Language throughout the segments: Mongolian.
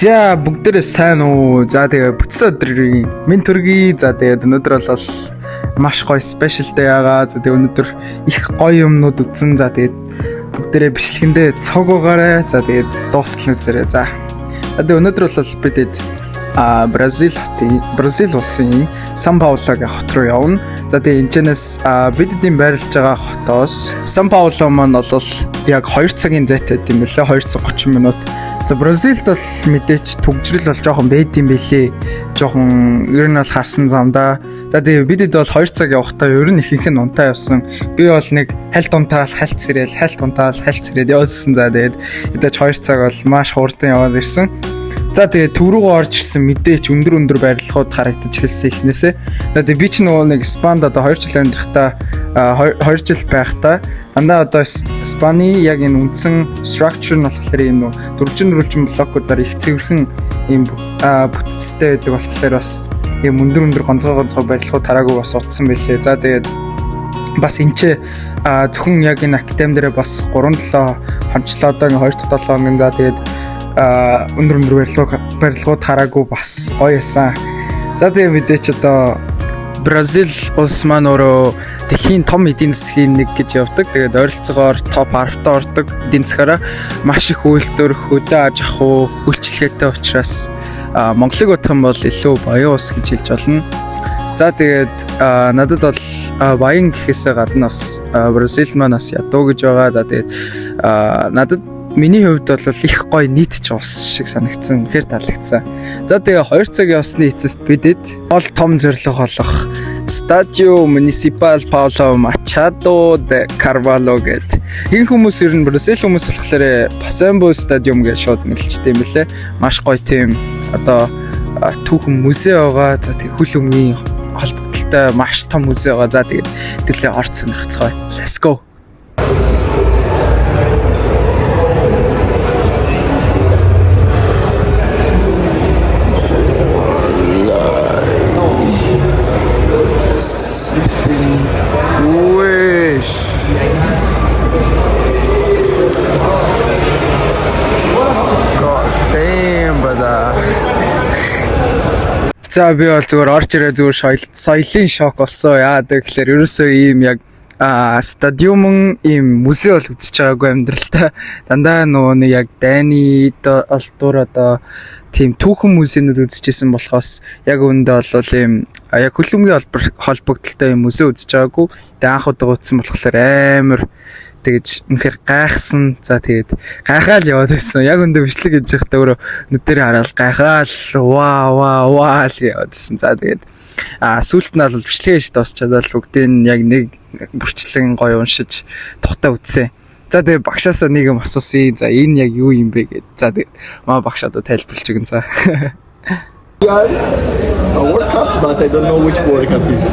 За бүгдээрээ сайн уу? За тэгээ бүтсэн өдрийн минь төргий. За тэгээд өнөөдөр бол маш гоё спешиал day байгаа. За тэгээд өнөөдөр их гоё юмнууд үзэн. За тэгээд бүгдээрээ бичлэгэндээ цог байгаарай. За тэгээд дуустал үзээрэй. За тэгээд өнөөдөр бол бидэд Бразил улсын Сан Паулогийн хот руу явна. За тэгээд энэчнээс бидэдийн байрлаж байгаа хотоос Сан Пауло маань бол яг 2 цагийн зайтай юм билээ. 230 минут. За Бразилд бол мэдээч төгжрөл бол жоохон байд юм бэлээ. Жоохон ер нь бол харсан замдаа. За тэгээ бидэд бол 2 цаг явахдаа ер нь ихэнх нь унтаа явсан. Би бол нэг хальт унтаал хальт цэрээл явсан. За тэгээд мэдээч 2 цаг бол маш хурдан яваад ирсэн. За тэгээ төв рүүгээ орж ирсэн мэдээч өндөр барилгууд харагдаж эхэлсэн ихнээсээ. За тэгээ би ч нөгөө нэг Испанд одоо 2 жил амьдрахтаа 2 жил байхдаа андаа одоо Испани яг энэ үндсэн structure нь болохоор юм нөө дөрвөлжин блокуудаар их цэвэрхэн юм бүтцтэй байдаг болохоор бас юм өндөр гонцгой барилгууд тараагүй бас утсан байлээ. За тэгээд бас энэчээ зөвхөн яг энэ академи дээр бас 3-7 хончлоо одоо 2-7 хоногийн за тэгээд өндөр барилгууд хараагүй бас гоё эсэн. За тэгээ мэдээч одоо Бразил улс маань өөрөө дэлхийн том эдийн засгийн нэг гэж явдаг. Тэгээд ойролцоогоор топ 10-т ордог. Эдийн засгаараа маш их үйлдвэр, хөдөө аж ахуй, үйлчлэгээтэй учраас Монголыг бодох юм бол илүү баян улс гэж хэлж болно. За тэгээд надад бол баян гэхээсээ гадна бас Бразил маань бас ядуу гэж байгаа. За тэгээд надад миний хувьд бол их гоё нийтч улс шиг санагдсан. Үнэхээр таалагдсан. За тэгээ 2 цаг явсны эцэст бидэд гол том зорилго болох Stadio Municipal Paulo Machado de Carvalho гэдэг. Энэ хүмүүс ер нь Бразил хүмүүс болохоор Pacaembu Stadium гэж шууд нэлжтэй юм лээ. Маш гоё тийм одоо түүхэн музей байгаа. За тэгээ хөл өмгийн холбогдлолтой маш том музей байгаа. За тэгээ тэрлээ орц сонирхцгаая. Let's go. За би бол зүгээр орж ирээ зүгээр соёлын шок болсон. Яа тэгэхээр ерөөсөө ийм яг стадиум ийм музей бол үзэж байгаагүй амьдралтаа. Дандаа нөгөө нэг яг дайны олдуур одоо тийм түүхэн музейнууд үзэжсэн болохоос яг үүндээ бол ийм яг хөлбөмбөгийн холбогдлолтой ийм музей үзэж байгаагүй. Тэгээ анх удаа үзсэн болохоор амар тэгэж үнэхээр гайхсан. За тэгээд гайхаал яваад байсан. Яг өндөө бичлэг хийж байхдаа өөрөө нүдэрээ хараад гайхаал ваа л яваад байсан. За тэгээд сүүлд нь бол бичлэг хийж дуусчаад бүгдийг нь яг нэг бүрчлэн гоё уншиж тухтаа үзсэн. За тэгээд багшаасаа нэг юм асуусан. За энэ яг юу юм бэ гэд. За тэгээд маа багш одоо тайлбарлаж өгөн за. A World Cup, but I don't know which World Cup is.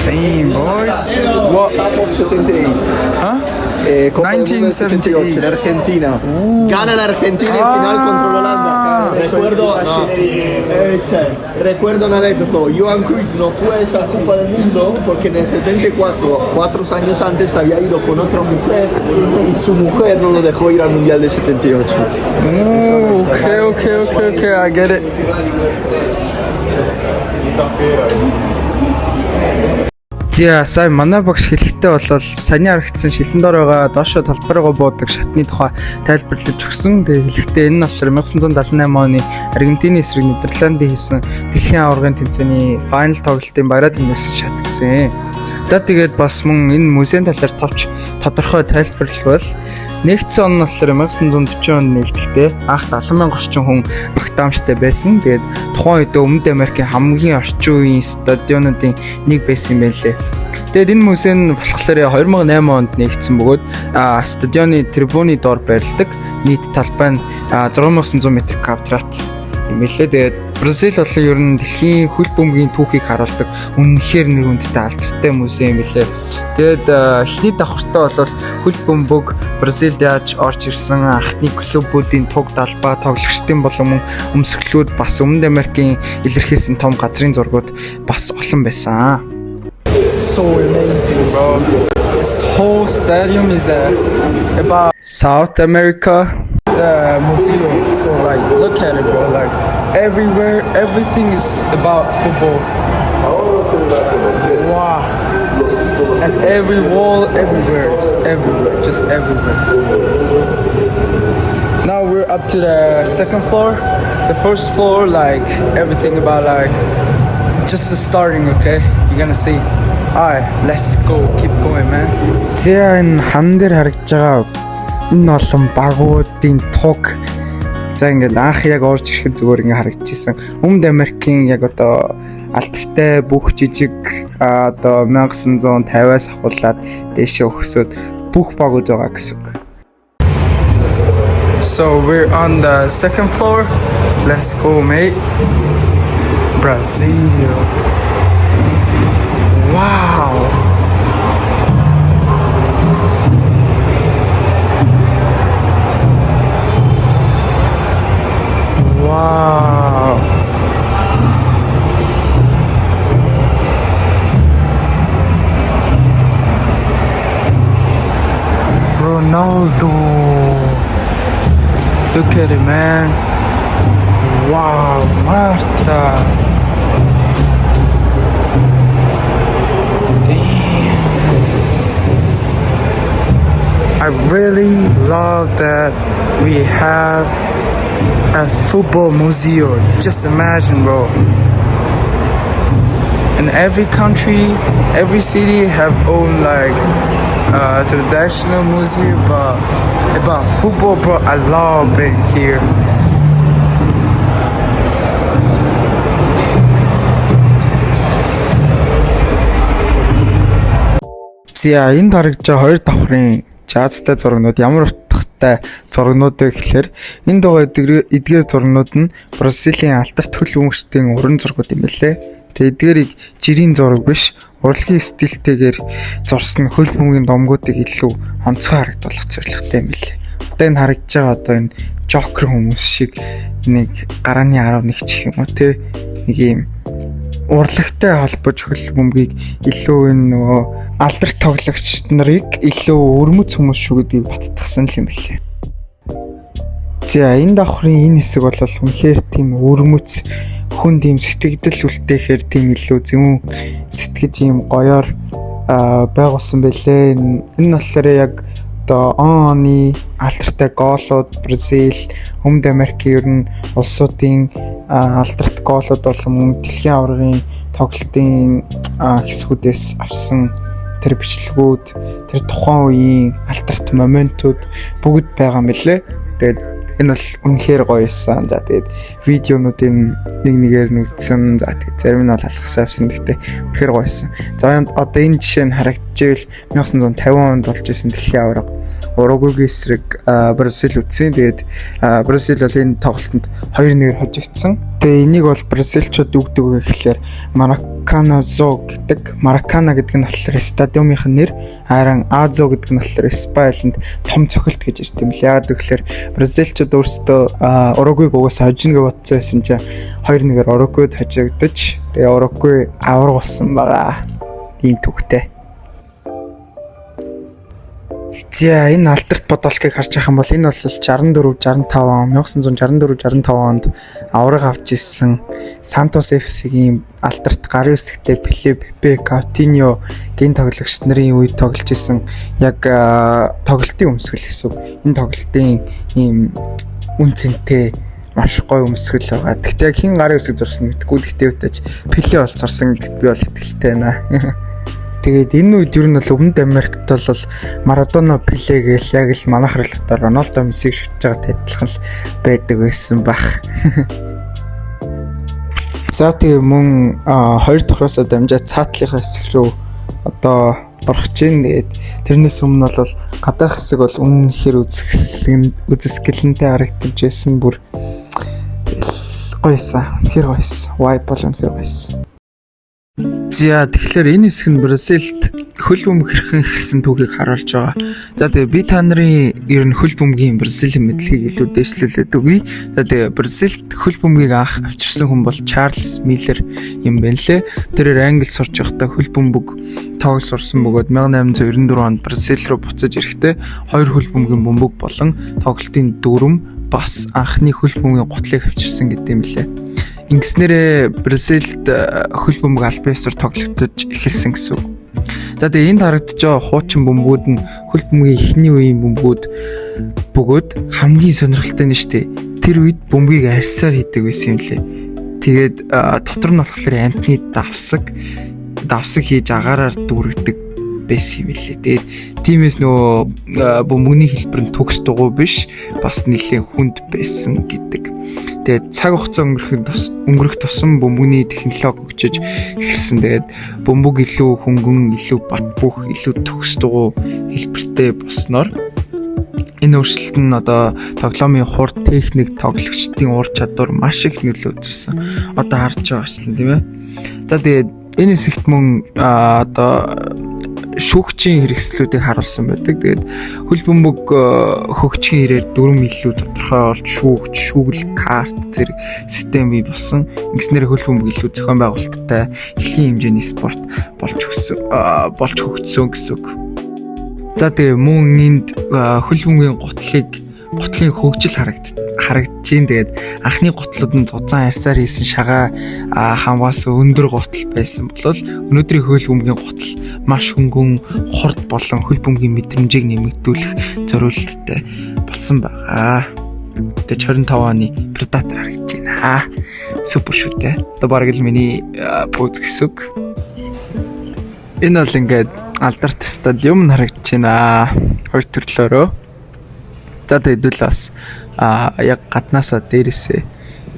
Damn, boys. What? Cup of 78. Huh? 1978. En Argentina. Gana la Argentina en final contra Holanda. Recuerdo un anécdota. Johan Cruyff no fue a esa Copa del Mundo porque en el 74, 4 años antes, había ido con otra mujer y su mujer no lo dejó ir al Mundial de 78. Okay, I get it. За сая манай багш хэлэхдээ бол саяны харагдсан шилэн дор байгаа доошо талбараа буудаг шатны тухай тайлбарлаж өгсөн. Тэгээ хэлэхдээ энэ нь болохоор 1978 оны Аргентины эсрэг Нидерландын хийсэн дэлхийн аваргын тэмцээний файнал тоглолтын баяраа тэмцсэн шат гэсэн. За тэгээд бас мөн энэ музейн талаар товч тодорхой тайлбарлавал нэгдсэн он нь болохоор 1940 онд нэгдэхдээ анх 70,000 орчим хүн багтаамжтай байсан. Тэгээд тухайн үед Өмнөд Америкийн хамгийн орчин үеийн стадионуудын нэг байсан юм байлээ. Тэгээд энэ музей нь болохоор 2008 онд нэгдсэн бөгөөд стадионы трибуны доор байрладаг нийт талбай нь 6900 м квадрат. юм лээ. Тэгээд Бразил бол ер нь дэлхийн хөл бөмбөгийн түүхийг харуулдаг үнэхээр нэр хүндтэй алдартай музей юм лээ. Тэгээд эхний давхартай бол хөл бөмбөг Бразилд яаж орж ирсэн, анхны клубүүдийн туг далбаа, тоглогчдын болон өмсгөлүүд бас Өмнөд Америкийн илэрхийлсэн том газрын зургууд бас олон байсан. So amazing, bro. This whole stadium is about South America. The museum, so like look at it, bro. Like everywhere, everything is about football. Wow. And every wall, everywhere, just everywhere. Now we're up to the second floor. The first floor, like everything about like just the starting, okay? You're gonna see. Alright, let's go. Keep going, man. За энэ хан дээр харагдж байгаа энэ олон багуудын туг. За ингээд анх яг орж ирэхэд зүгээр ингээд харагдчихсан. Өмнөд Америкийн яг одоо алдартай бүх жижиг одоо 1950-аас ахуулаад дээшээ өгсөд бүх багууд байгаа гэсэн үг. So we're on the second floor. Let's go, mate. Brazil. Wow. Wow. Ronaldo. Look at it, man. Wow, Marta. Damn. I really love that we have a football museum. Just imagine, bro. In every country, every city have own like traditional museum, but about football, bro, I love it here. За энд харагдж байгаа хоёр давхрын жазтай зургнууд ямар утгатай зургнууд вэ гэхээр энд байгаа эдгээр зургнууд нь Бразилийн алдарт хөл бөмбөгчдийн уран зургууд юм байлээ. Тэгээ эдгээрийг жирийн зураг биш, урлагийн стилтэйгээр зурсан хөл бөмбөгийн домгуудыг илүү онцгой харагдуулах зорилготой юм билээ. Одоо энэ харагдж байгаа одоо энэ Joker хүмүүс шиг нэг гарааны 11 ч юм уу те нэг юм урлагтай холбож хөл бөмбөгийг илүү энэ нөгөө алдарт тоглогч нарыг илүү өрмөц хүмүүс шүү гэдгийг баттгсан юм билээ. За энэ давхрын энэ хэсэг бол үнэхээр тийм өрмөц хүн тийм сэтгэгдэл үлдээхээр тийм илүү зөв сэтгэж юм гоёор байгуулсан байлээ. Энэ болохоор яг одоо оны алдартай гоолууд Бразил, Өмнөд Америкийн ер нь улсуудын алдарт гоолууд болон дэлхийн аваргын тоглолтын хэсгүүдээс авсан тэр бичлэгүүд, тэр тухайн үеийн алдарт моментууд бүгд байгаа юм билээ. Тэгээд энэ бол үнэхээр гоё байсан. За тэгээд видеонуудын нэг нэгээр нүгдсэн. За тэгээд зарим нь бол алхасаа авсан. Гэхдээ үнэхээр гоё байсан. За одоо энэ жишээ нь харагдчихвэл 1950 онд болж исэн дэлхийн аварга Уругвайгийн эсрэг Бразил үтсэн. Тэгээд Бразил бол энэ тоглолтод 2-1-ээр хожигдсон. Тэгээд энийг бол бразилчууд үгдэг вэ гэхээр Maracana гэдэг. Maracana гэдэг нь болохоор стадиумынх нь нэр, харин Азо гэдэг нь болохоор Спайланд том цохилт гэж ирд юм л. Яагаад гэвэл бразилчууд өөрсдөө Уругвайг угаасаа хожно гэж бодсон байсан чинь 2-1-ээр Уругвайд хожигдож тэгээ Уругвай аварга болсон байгаа. Ийм түүхтэй. За энэ алдарт бодолтыг харж байгаа юм бол энэ бол 1964-65 онд аварга авч ирсэн Santos FC-ийн алдарт гарын үсгтэй Пеле Coutinho гин тоглогч нарын үед тоглож исэн яг тоглолтын өмсгөл гэсэн үг. Энэ тоглолтын ийм үн цэнтэй маш гоё өмсгөл байгаа. Гэхдээ яг хин гарын үсэг зурсан гэдэггүй. Гэхдээ үтэж Пеле бол зурсан гэдэгт би бол итгэлтэй байна. Тэгээд энэ үед ер нь бол Өмнөд Америкт бол Марадона, Пеле гээл яг л манайх харалтаар Рональдо, Мессиг шүтж байгаатай адилхан л байдаг байсан баг. За тэгээ мөн хоёр давхраасаа дамжаад цаатлынхаа хэсэг рүү одоо орох чинь. Тэгээд тэрнээс өмнө бол гадаах хэсэг бол үнэхээр үзэсгэлэнтэй харагдаж байсан. Бүр Гоёсан. Үнэхээр гоёсан. Vibe бол үнэхээр гоёсан. За тэгэхээр энэ хэсэг нь Бразилд хөл бөмбөг хэрхэн ихсэн түүхийг харуулж байгаа. За тэгээ би та нарын ер нь хөл бөмбөгийн Бразилийн мэдлэгийг илүү дэвшлүүлээд өгье. За тэгээ Бразилд хөл бөмбөгийг анх авчирсан хүн бол Чарльз Миллер юм байна лээ. Тэр Англид сурч байхдаа хөл бөмбөг тоог сурсан бөгөөд 1894 онд Бразил руу буцаж ирэхдээ хоёр хөл бөмбөгийн бөмбөг болон тоглолтын дүрм бас анхны хөл бөмбөгийн гутлыг авчирсан гэдэг юм лээ. Ингэснээрээ Бразилд хөл бөмбөг албан ёсоор тоглогдож эхэлсэн гэсэн үг. За тэгээ энд харагдаж байгаа хуучин бөмбөгүүд нь хөл бөмбөгийн эхний үеийн бөмбөгүүд бөгөөд хамгийн сонирхолтой нь штэ. Тэр үед бөмбөгийг арьсаар хийдэг байсан юм лээ. Тэгээд дотор нь болохоор амтны давсаг хийж агаараар дүүргдэг байсан юм лээ. Тэгээд тиймээс нөгөө бөмбөгний хэлбэр нь төгс дугуй биш, бас нэлээд хүнд байсан гэдэг. Тэгээд цаг хугацаа өнгөрөх тусам бөмбөгний технологи хөгжиж эхэлсэн. Тэгээд бөмбөг илүү хөнгөн, илүү бат бөх, илүү төгс дугуй хэлбэртэй болсноор энэ өөрчлөлт нь одоо тоглоомын хурд техник, тоглогчдын ур чадвар маш их нөлөө үзүүлсэн. Одоо харж байгаа ажил тийм ээ. За тэгээд энэ хэсэгт мөн одоо шүүгчийн хэрэгслүүдийг харуулсан байдаг. Тэгээд хөл бөмбөг хөгжихийн ирээр дүрм илүү тодорхой болж шүүгэл карт зэрэг систем бий болсон. Ингэснээр хөл бөмбөг илүү зохион байгуулалттай дэлхийн хэмжээний спорт болж хөгжсөн гэсэн үг. За тэгээ мөн энд хөл бөмбөгийн гутлын хөгжил харагдаж байна. Тэгээд анхны гутлууд нь зузаан арьсаар хийсэн шагаа хамгаас өндөр гутал байсан болол өнөөдрийн хөл бөмбөгийн гутал маш хөнгөн, хурд болон хөл бөмбөгийн мэдрэмжийг нэмэгдүүлэх зориулалттай болсон байгаа. Тэгээд 25 оны Predator харагдаж байна. Супер шүү дээ. Одоо бараг л миний поз гэсэн үг. Энэ бол ингээд алдарт стадиум харагдаж байна. Хоёр төрлөөрөө. За тэгээд бас яг гаднаасаа дээрээсээ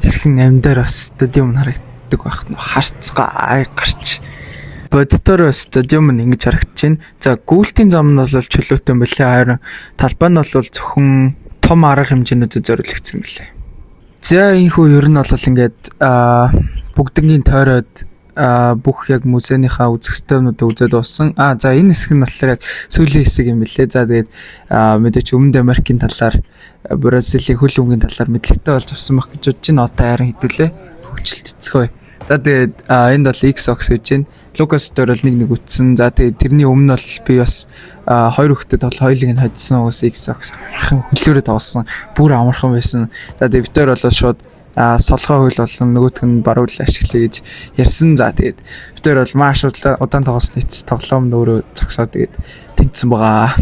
хэрхэн амьдаар бас стадиум харагддаг байх нь харцгаа гарч боддоор стадиум нь ингэж харагдаж байна. За гүйлтийн зам нь бол чөлөөтэй байлээ. Харин талбай нь бол зөвхөн том арга хэмжээнүүдэд зориулагдсан байлээ. За энэхүү ер нь бол ингээд бүгднгийн тойроод бүх яг музейнийхаа үзэх стойнуудыг үзээд дууссан. За энэ хэсэг нь болохоор яг сүүлийн хэсэг юм билээ. За тэгээд мэдээч Өмнөд Америкийн талаар, Бразилийн хөл бөмбөгийн талаар мэдлэгтэй болж авсан байх гэж бодож байна. Одоо харин хэдүүлээ хөгжилтцгөө. За тэгээд энд бол X-Ox гэж байна. Лукас дээр бол нэг үтсэн. За тэгээд тэрний өмнө бол би бас хоёр хүүхдэд бол хоёулыг нь хоцсон уус X-Ox амархан хөлөөрөө тавсан. Бүр амархан байсан. За тэгээд битээр бол шууд солгоо хөл болон нөгөөх нь баруул ашиглая гэж ярьсан. За тэгээд битээр бол маш удаан тоглосны эцэс тоглоом нөөрөө зогсоод тэгээд тэнцсэн байгаа.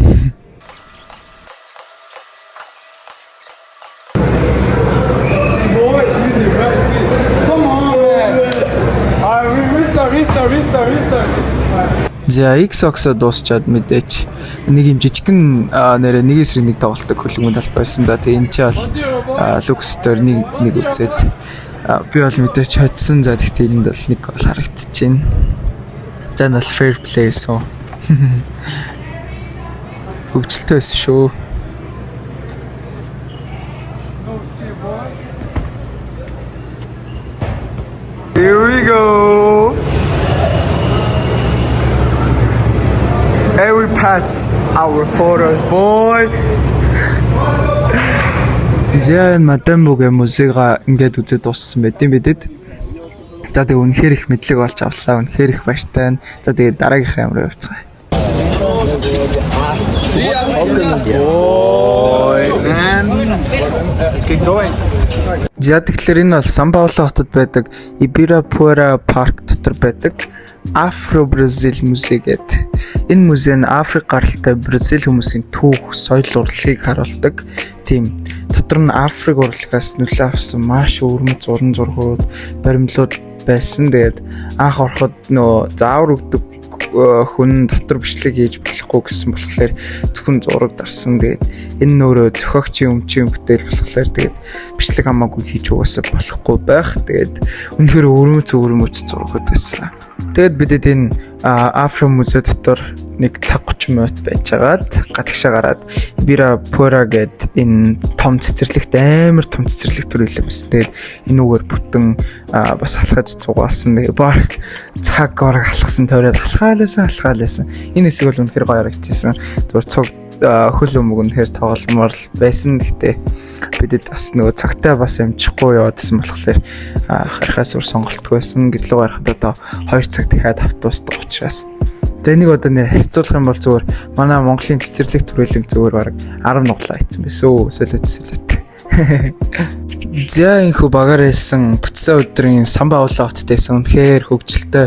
За X-Ox дуусчаад мэдээч нэг юм жижигхэн нэрээ нэг эсрэг нэг тоглолтог хөлбөмбөг талбай байсан. За тэгээ энэ ч бол Lux дээр нэг үзээд би бол мэдээч хоцсон. За тэгтээ энд бол нэг гол харагдчихээн. За энэ бол fair play суу. Хөгжилтэй байсан шүү. Here we go. Hey, we pass our photos, boy. Зэн мадам бүгэ музейга ингээд үзээд дууссан байт юм бидэд. За тэгээ үнэхээр их мэдлэг олж авлаа. Үнэхээр их баяртай. За тэгээ дараагийнхаа амраа явцгаая. За тэгэхээр энэ бол Сан Пауло хотод байдаг Ibirapuera парк дотор байдаг Afro Brazil музей гэдэг. Энэ музей нь Африк гаралтай Бразил хүмүүсийн түүх, соёл урлагийг харуулдаг. Тийм. Дотор нь Африк урлагаас нөлөө авсан маш өвөрмөц уран зургууд, баримлууд байсан. Тэгээд анх ороход нөө заавар өгдөг хүн дотор бичлэг хийж болохгүй гэсэн болохоор зөвхөн зураг дарсан. Тэгээд энэ нөөрөө зохиогчийн өмчийн бүтээл болохоор тэгээд бичлэг хамаагүй хийж угаасаа болохгүй байх. Тэгээд үнэхээр өвөрмөц зургууд байсан. Тэгэд бидэд энэ Афро музей дотор нэг цаг 30 минут байжгаад гадагшаа гараад Ibira Pura гэд энэ том цэцэрлэгт амар том цэцэрлэг төрүүлээ мэс. Тэгээд энэ үгээр бүтэн бас алхаж цугаалсан. Тэгээ баг цаг орог алхсан тойроод алхаалаасан. Энэ хэсэг бол үнэхээр гоё харагдчихсан. Зүгээр цуг хөл өмг үнэхээр тогломоор л байсан. Гэхдээ бидэд бас нөгөө цагтаа бас амжихгүй яваадсан болохоор харахаас өөр сонголтгүй байсан. Гэрлүү гарахад одоо 2 цаг дахиад автуусдаг учраас. За энийг одоо нэр харьцуулах юм бол зүгээр манай Монголын цэцэрлэг төрөлөг зүгээр баг 10 нуглаа ийцэн байсан. Солиот. За энхүү багаар хэлсэн бүтсэн өдрийн самбаа улаатдайсан үнэхээр хөвгчлөлтэй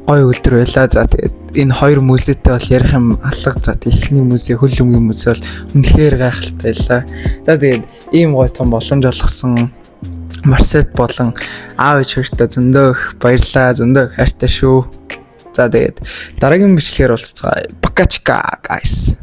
гоё өдөр байлаа. За тэгээд энэ хоёр музейтэй бол ярих юм алга. За эхний музей хөл өмгийн музей бол үнэхээр гайхалтай байлаа. За тэгээд ийм гоё том боломж олгосон Марсет болон аав ээж хоёртаа зөндөө их баярлалаа. Зөндөө хайртай шүү. За тэгээд дараагийн бичлэгээр уулзцгаая. Пока чика guys.